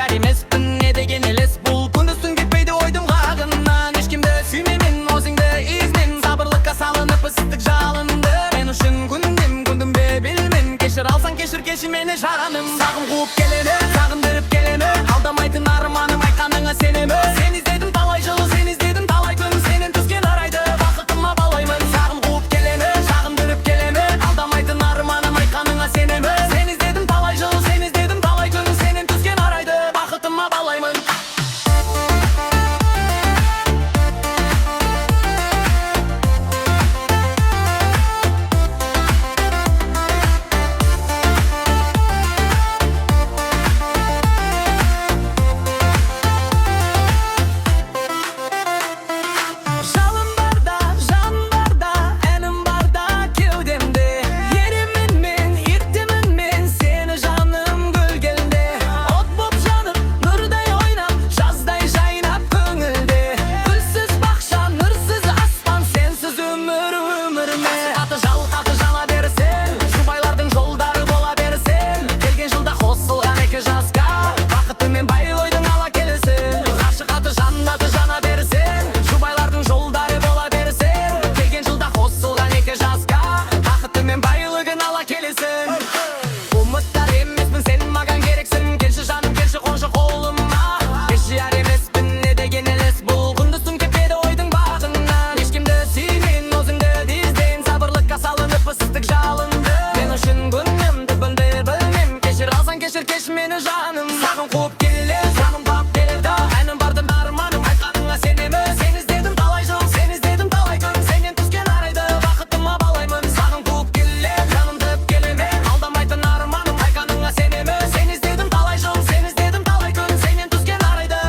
yar emesmin ne degen elес bul күндүсүн кетпейди ойдум кагынан эч кимди сүймөймүн өзүңдү измин сабырлыкка салынып ысыктык жалынды мен үчүн күндүмбү билмин кечир алсаң кечир мени жаным сагым кууп келемин сагындырып келемин алдамайтын арманым айтканыңа сенемин сени издедим талай жыл сени издедим талай күн сенен түзген арайды бакытыма балаймын сагым кууп келемин сагындырып келемин алдамайтын арманым айтканыңа сенемин сени издедим талай жыл сени издедим талай күн сенен түзген арайды бакытыма балаймын мени жаным сагым кууп келем сагым бап келди айным бардым арманым айтканыңа сенемин сени издедим талай жыл сени издедим талай күн сенен түзген арайды бакытыма балаймын сагым кууп келем жанымдып келемин алдамайтын арманым айтканыңа сенемин сени издедим талай жыл сени издедим талай күн сенен түзген арайды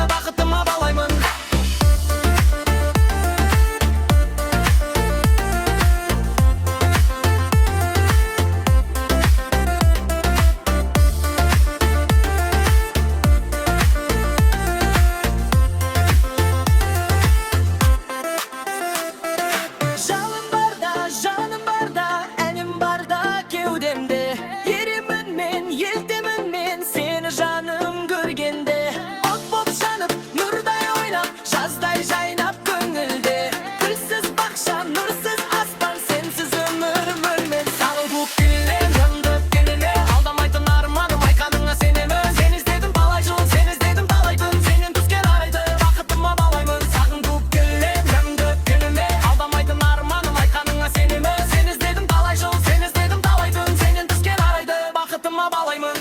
бакытыма балаймын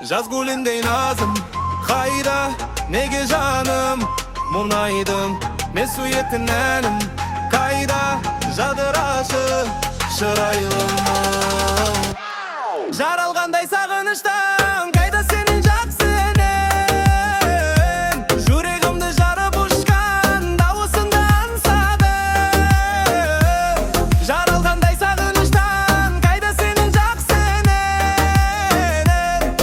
Jaz gülündey nazım Hayda nege canım Munaydım mesuyetin enim Kayda jadıraşı Şıraylım Jaralganday sağınıştan Kayda senin jaksı enem Juregimdi jarıp uçkan Davusundan sadım Jaralganday sağınıştan Kayda senin jaksı enem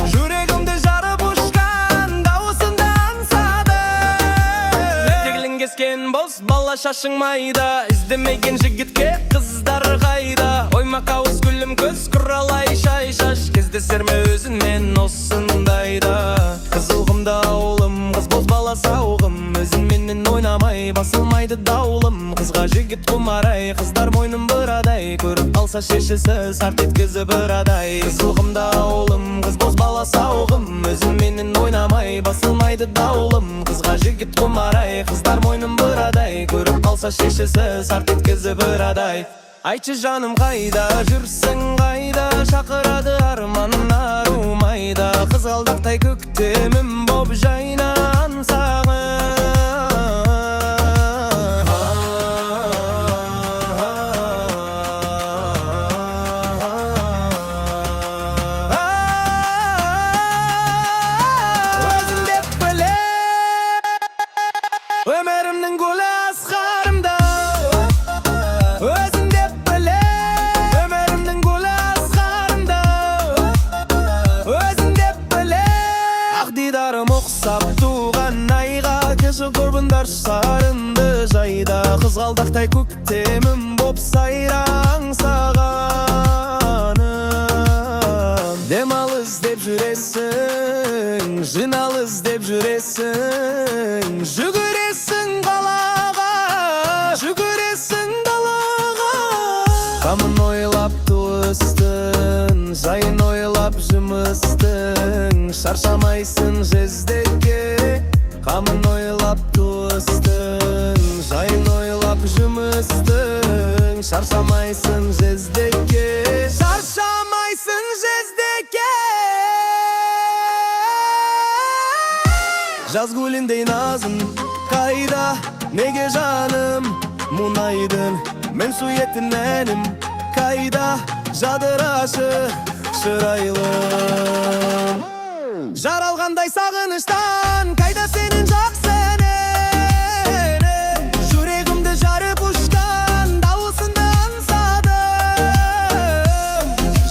Juregimdi jarıp uçkan Davusundan sadım Teglin kesken boz balla şaşınmayda İzlemegen jigitke kızlar kayda Oymak avuz gülüm göz kuralay şay şaş Kezdeserme özün men osundayda Kızılgımda oğlum kız boz bala sağım Özün menen oynamay basılmaydı davulum Kızga jigit kumaray kızlar moynum bıraday Körüp kalsa şeşisi sart etkizip bıraday Kızılgımda oğlum kız boz bala sağım Özün menen oynamay basılmaydı davulum Kızga jigit kumaray kızlar moynum bıraday Körüp kalsa şeşisi sart etkizip bıraday Ayçı canım kayda жүрсің kayda Şakıradı armanın arumayda Kızaldakтай көктемім bob jaynan sağın Özün Ömerimnin gülü asgarımda Özün dep bile Ömerimnin gülü asgarımda Özün dep bile Ak didarım oqsap tuğan ayga Keşi kurbunдар sarındı jayda Kızgaldaqtay көктемім боп сайран сағаным Демал іздеп жүресің, жинал іздеп жүресің Жүгіресің қалаға, жүгіресің далаға Қамын ойлап туыстың, жайын ойлап жұмыстың Шаршамайсың жездекке Қамын ойлап туыстың, жайын ойлап жұмыстың Шаршамайсың жездекке Шаршамайсың жездекке Жаз гүліндей назым қайда неге жаным мұңайдың Мен суеттің әнім қайда жадырашы шырайлым Жаралғандай сағыныштан қайда сенің жақсы әнің Жүрегімді жарып ұшқан дауысыңды аңсадым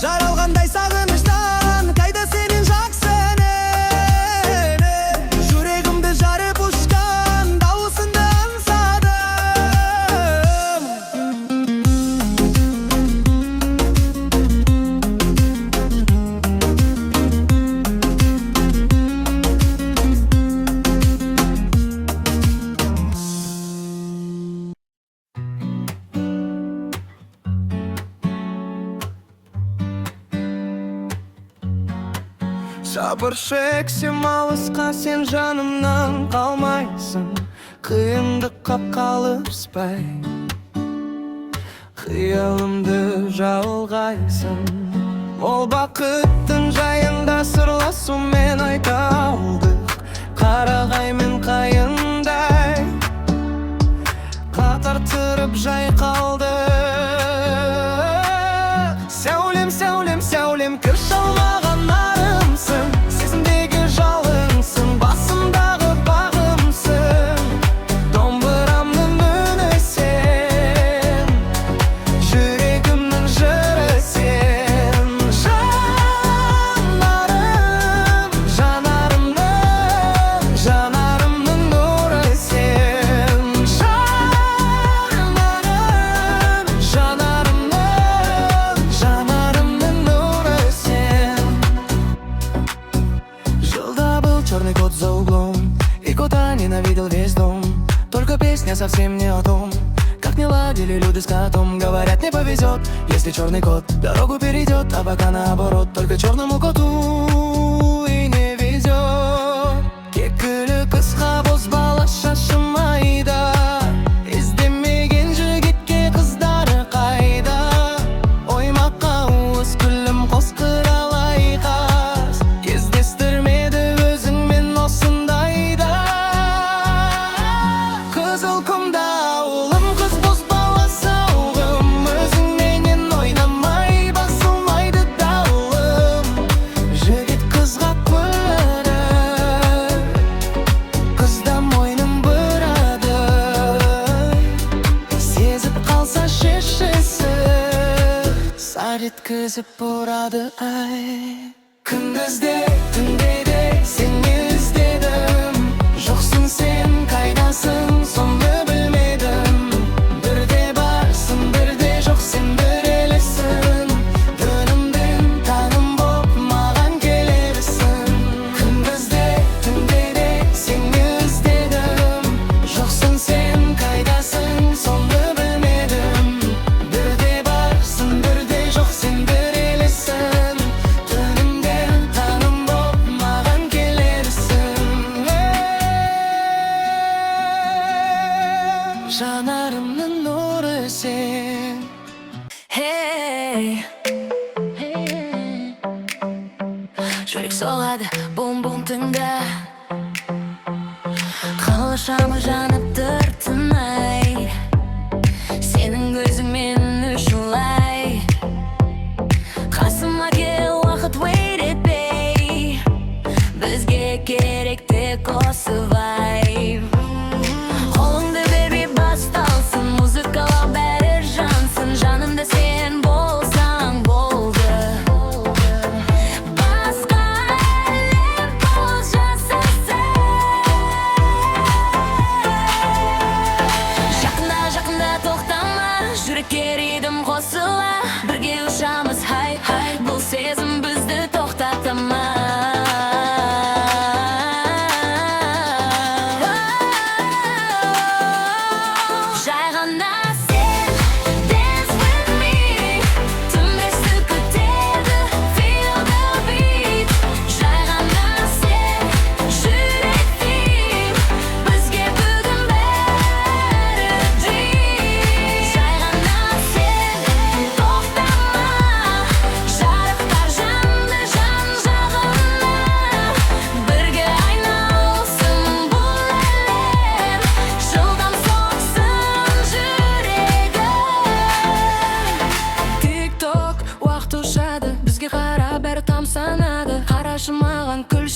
Жаралғандай сағыныштан қайда сенің жақсы әнің Жүрегімді жарып ұшқан дауысыңды аңсадым Сабыр шексем алысқа сен жанымнан қалмайсың Қиындық қапқалыспай Қиялымды жалғайсың Ол бақыттың жайында сырласумен айта алдық Қарағай мен қайыңдай Қатар тұрып жайқалды Сәулем, сәулем, сәулем кір шалмаған нарымсың Сезімдегі жалыңсың, басымдағы бағымсың Домбырамның үні сен, жүрегімнің жыры сен Жанарым, жанарымның, жанарымның нұры сен Жанарым, жанарымның, жанарымның нұры сен Жил-да был черный кот за углом И кота ненавидел весь дом Только песня совсем не о том Как не ладили люди с котом Говорят, не повезет, если черный кот Дорогу перейдет, а пока наоборот Только черному коту и не везет Кекілі қысқа бозбала шашым айда Іздемеген жігітке қыздары қайда Оймаққа уыз күлім қос қыралай қас Кездестірмеді өзіңмен осындайда Қызыл құмда ауылым қыз бозбала сауғым Өзіңменен ойнамай басылмайды дауым Жігіт қызға күледі Қызда мойнын бұрады Сезіп қалса шешесі Сар еткізіп бұрады ай Күндізде, түнде де сені іздедім Жоқсың сен қайдасың, соны білмедім Бірде барсың, бірде жоқ сен бір елесің Түнімдің таным боп маған келерсің Күндізде, түнде де сені іздедім Жоқсың сен қайдасың, соны білмедім Бірде барсың, бірде жоқ сен бір елесің Түнімдің таным боп маған келерсің Жанарымның нұры сен Hey. Жүрек соғады бум-бум тыңда Қалашамы жанып тұр tonight Сенің көзіңмен ұшылай Қасыма кел уақыт wait etпей Бізге керек тек осы vibe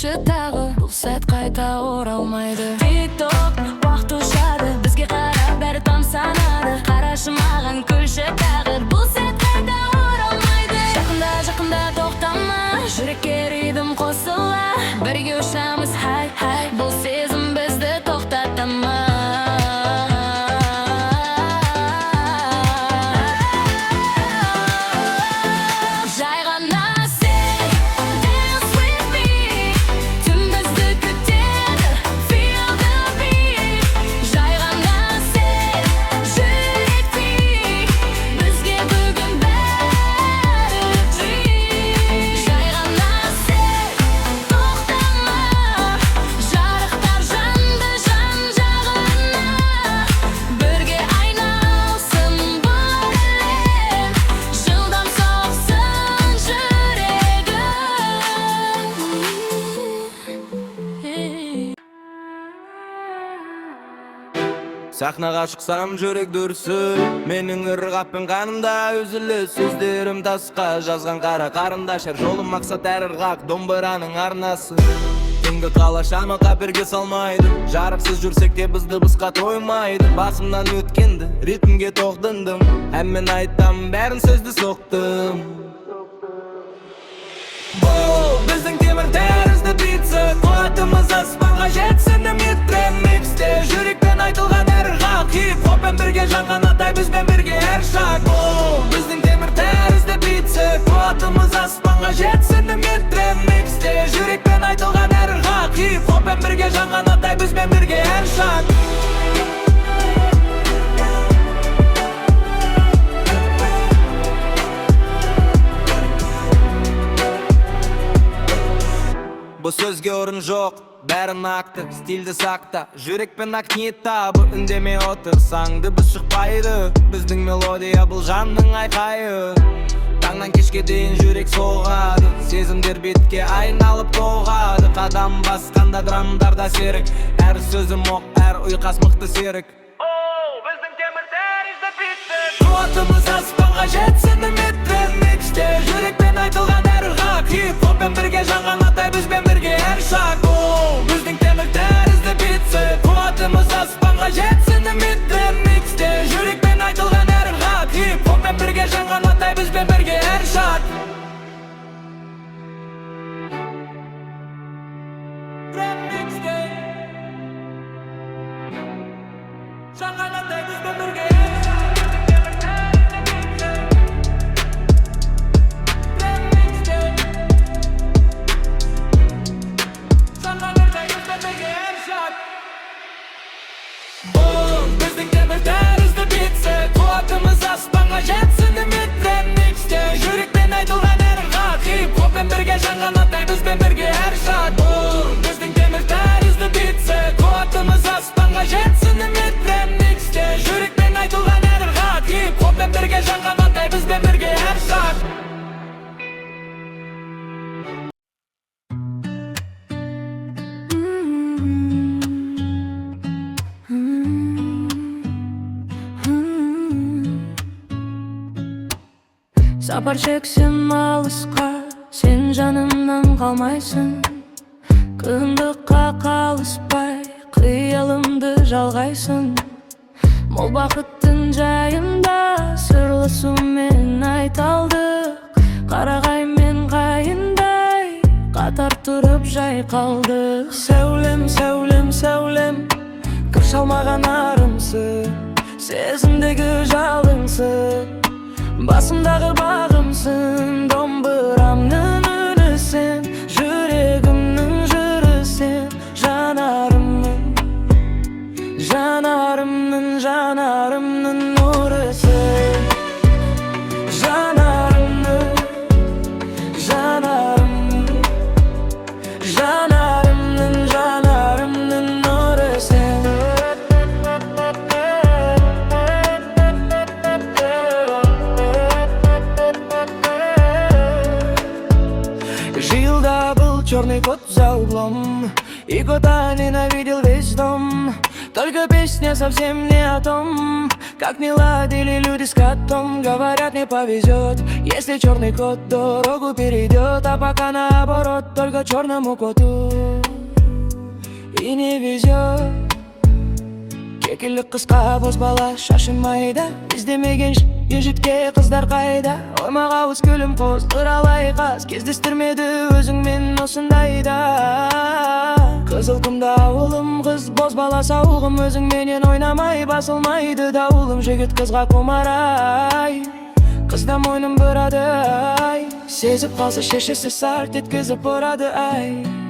күлші тағы, бұл сәт қайта оралмайды. Тик-ток, уақыт ұшады, бізге қарап бәрі тамсанады. Қарашы маған күлші тағы, бұл сәт қайта оралмайды. Жақында, жақында тоқтама, жүрекке ритм қосыла. Бірге ұшамыз, хай, бұл сезім бізді тоқтатама. Сахнаға шықсам жүрек дүрсіл, менің ырғақпен қанымда үзілі. Сөздерім тасқа жазған қара қарындаш, әр жолым мақсат әр ырғақ домбыраның арнасы. Түнгі қала шамы қаперге салмайды, жарықсыз жүрсек те біз дыбысқа тоймайды. Басымнан өткенді, ритмге тоқтындым, әммен айттам бәрін сөзді соқтым. Бұл біздің темір тәрізді битсі, қуатымыз аспанға жетсін. Үмітті миксте жүрекпен айтылған әр ырғақ, хип-хоппен бірге жанған атай бізбен бірге әр шаг. Бұл біздің темір тәрізді битсі, қуатымыз аспанға жетсін. Үмітті миксте жүрекпен айтылған әр ырғақ, хип-хоппен бірге жанған атай бізбен бірге әр шаг. Бұл сөзге орын жоқ, бәрі нақты, стильді сақта. Жүрекпен ақ ниет табы, үндемей отырсаң дыбыс шықпайды. Біздің мелодия бұл жанның айқайы. Таңнан кешке дейін жүрек соғады, сезімдер бетке айналып тоғады. Қадам басқанда драмдарда серік, әр сөзім оқ, әр ұйқас мықты серік. Біздің темір тәрізді битті, қуатымыз аспанға жетсін. Үмітті миксте жүрекпен айтылған әр ырғақ, хип-хоппен бірге жанған атай бізбен бірге әр шаг. Біздің темір тәрізді битті, қуатымыз аспанға жетсін. Үмітті миксте жүрекпен айтылған әр ырғақ, хип-хоппен бірге жанған атай бізбен бірге әр шаг. Миксте жанған атай бізбен бірге әр шаг. Біздің темір тәрізді битсі, қуатымыз аспанға жетсін. Үмітті миксте жүрекпен айтылған әр ырғақ, хип-хоппен бірге жанған атай бізбен бірге әр шаг. Біздің темір тәрізді битсі, қуатымыз аспанға жетсін. Үмітті миксте жүрекпен айтылған әр ырғақ, хип-хоппен бірге жанған атай бізбен бірге әр шаг. Сапар шексем алысқа, сен жанымнан қалмайсың. Қиындыққа қалыспай, қиялымды жалғайсың. Мол бақыттың жайында сырласумен айталдық. Қарағай мен қайындай қатар тұрып жайқалдық. Сәулем, сәулем, сәулем, кір шалмаған арымсың, сезімдегі жалыңсың, басымдағы бағымсың. Домбырамның үні сен, жүрегімнің жыры сен. Жанарымның нұры сен. Жанарымның нұры сен. Жил да был черный кот за углом, и кота ненавидел весь дом. Только песня совсем не о том, как не ладили люди с котом. Говорят, не повезет, если черный кот дорогу перейдет. А пока наоборот, только черному коту и не везет. Кекілік қысқа бозбала шашымайды, іздемеген ежітке қыздар қайда. Оймаға өз күлім қоз, ұралай қаз, кездестірмеді өзіңмен осындайда. Қызыл құмда ауылым, қыз бозбала сауығым, өзіңменен ойнамай басылмайды дауылым. Жігіт қызға құмарай, қызда мойным бұрады ай, сезіп қалса шешесі сарт еткізіп ұрады ай.